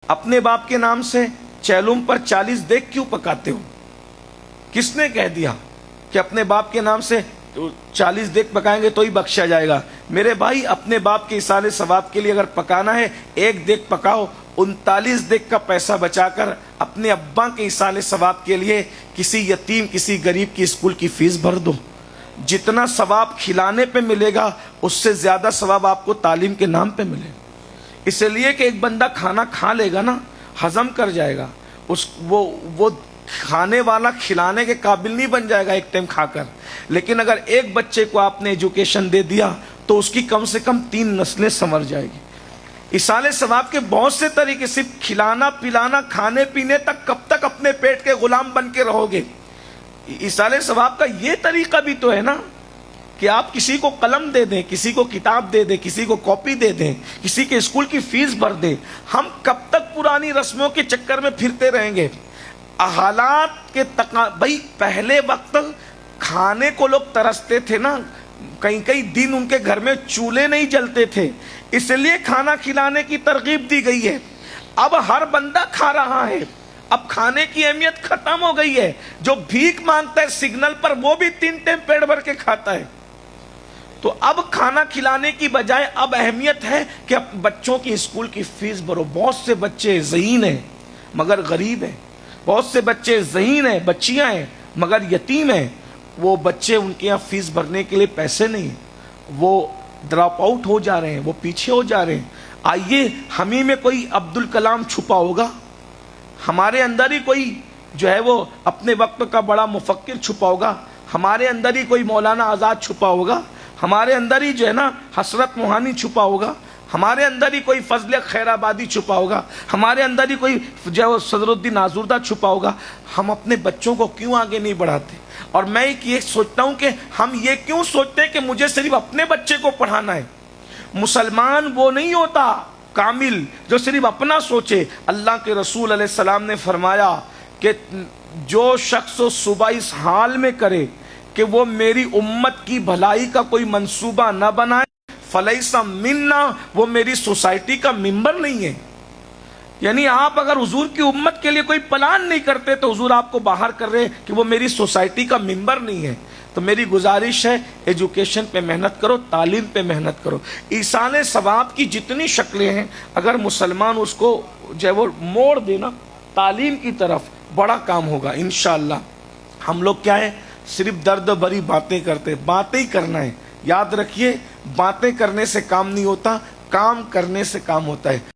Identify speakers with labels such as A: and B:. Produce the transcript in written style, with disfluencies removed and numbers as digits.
A: اپنے باپ کے نام سے چیلوم پر 40 دیگ کیوں پکاتے ہو؟ کس نے کہہ دیا کہ اپنے باپ کے نام سے 40 دیگ پکائیں گے تو ہی بخشا جائے گا؟ میرے بھائی، اپنے باپ کے ایصال ثواب کے لیے اگر پکانا ہے 1 دیگ پکاؤ، 39 دیگ کا پیسہ بچا کر اپنے ابا کے ایصال ثواب کے لیے کسی یتیم، کسی غریب کی اسکول کی فیس بھر دو۔ جتنا ثواب کھلانے پہ ملے گا اس سے زیادہ ثواب آپ کو تعلیم کے نام پہ ملے گا۔ اس لیے کہ ایک بندہ کھانا کھا لے گا نا، ہضم کر جائے گا، وہ کھانے والا کھلانے کے قابل نہیں بن جائے گا ایک ٹائم کھا کر۔ لیکن اگر ایک بچے کو آپ نے ایجوکیشن دے دیا تو اس کی کم سے کم 3 نسلیں سنور جائے گی۔ ایصال ثواب کے بہت سے طریقے، صرف کھلانا پلانا، کھانے پینے تک کب تک اپنے پیٹ کے غلام بن کے رہو گے؟ ایصال ثواب کا یہ طریقہ بھی تو ہے نا کہ آپ کسی کو قلم دے دیں، کسی کو کتاب دے دیں، کسی کو کاپی دے دیں، کسی کے اسکول کی فیس بھر دیں۔ ہم کب تک پرانی رسموں کے چکر میں پھرتے رہیں گے؟ حالات کے بھائی پہلے وقت کھانے کو لوگ ترستے تھے نا، کئی دن ان کے گھر میں چولہے نہیں جلتے تھے، اس لیے کھانا کھلانے کی ترغیب دی گئی ہے۔ اب ہر بندہ کھا رہا ہے، اب کھانے کی اہمیت ختم ہو گئی ہے۔ جو بھیک مانگتا ہے سگنل پر وہ بھی 3 ٹائم پیٹ بھر کے کھاتا ہے۔ تو اب کھانا کھلانے کی بجائے اب اہمیت ہے کہ اب بچوں کی اسکول کی فیس بھرو۔ بہت سے بچے ذہین ہیں مگر غریب ہیں، بہت سے بچے ذہین ہیں، بچیاں ہیں مگر یتیم ہیں۔ وہ بچے، ان کے یہاں فیس بھرنے کے لیے پیسے نہیں ہیں، وہ ڈراپ آؤٹ ہو جا رہے ہیں، وہ پیچھے ہو جا رہے ہیں۔ آئیے ہمیں میں کوئی عبدالکلام چھپا ہوگا، ہمارے اندر ہی کوئی جو ہے وہ اپنے وقت کا بڑا مفکر چھپا ہوگا، ہمارے اندر ہی کوئی مولانا آزاد چھپا ہوگا، ہمارے اندر ہی جو ہے نا حسرت موہانی چھپا ہوگا، ہمارے اندر ہی کوئی فضل خیر آبادی چھپا ہوگا، ہمارے اندر ہی کوئی جو ہے صدر الدین آزردہ چھپا ہوگا۔ ہم اپنے بچوں کو کیوں آگے نہیں بڑھاتے؟ اور میں یہ سوچتا ہوں کہ ہم یہ کیوں سوچتے ہیں کہ مجھے صرف اپنے بچے کو پڑھانا ہے؟ مسلمان وہ نہیں ہوتا کامل جو صرف اپنا سوچے۔ اللہ کے رسول علیہ السلام نے فرمایا کہ جو شخص صبح اس حال میں کرے کہ وہ میری امت کی بھلائی کا کوئی منصوبہ نہ بنائے، فلیسا منا، وہ میری سوسائٹی کا ممبر نہیں ہے۔ یعنی آپ اگر حضور کی امت کے لیے کوئی پلان نہیں کرتے تو حضور آپ کو باہر کر رہے کہ وہ میری سوسائٹی کا ممبر نہیں ہے۔ تو میری گزارش ہے ایجوکیشن پہ محنت کرو، تعلیم پہ محنت کرو۔ ایصال ثواب کی جتنی شکلیں ہیں اگر مسلمان اس کو جو ہے وہ موڑ دینا تعلیم کی طرف، بڑا کام ہوگا انشاءاللہ۔ ہم لوگ کیا ہے، صرف درد بھری باتیں کرتے، باتیں ہی کرنا ہے۔ یاد رکھیے، باتیں کرنے سے کام نہیں ہوتا، کام کرنے سے کام ہوتا ہے۔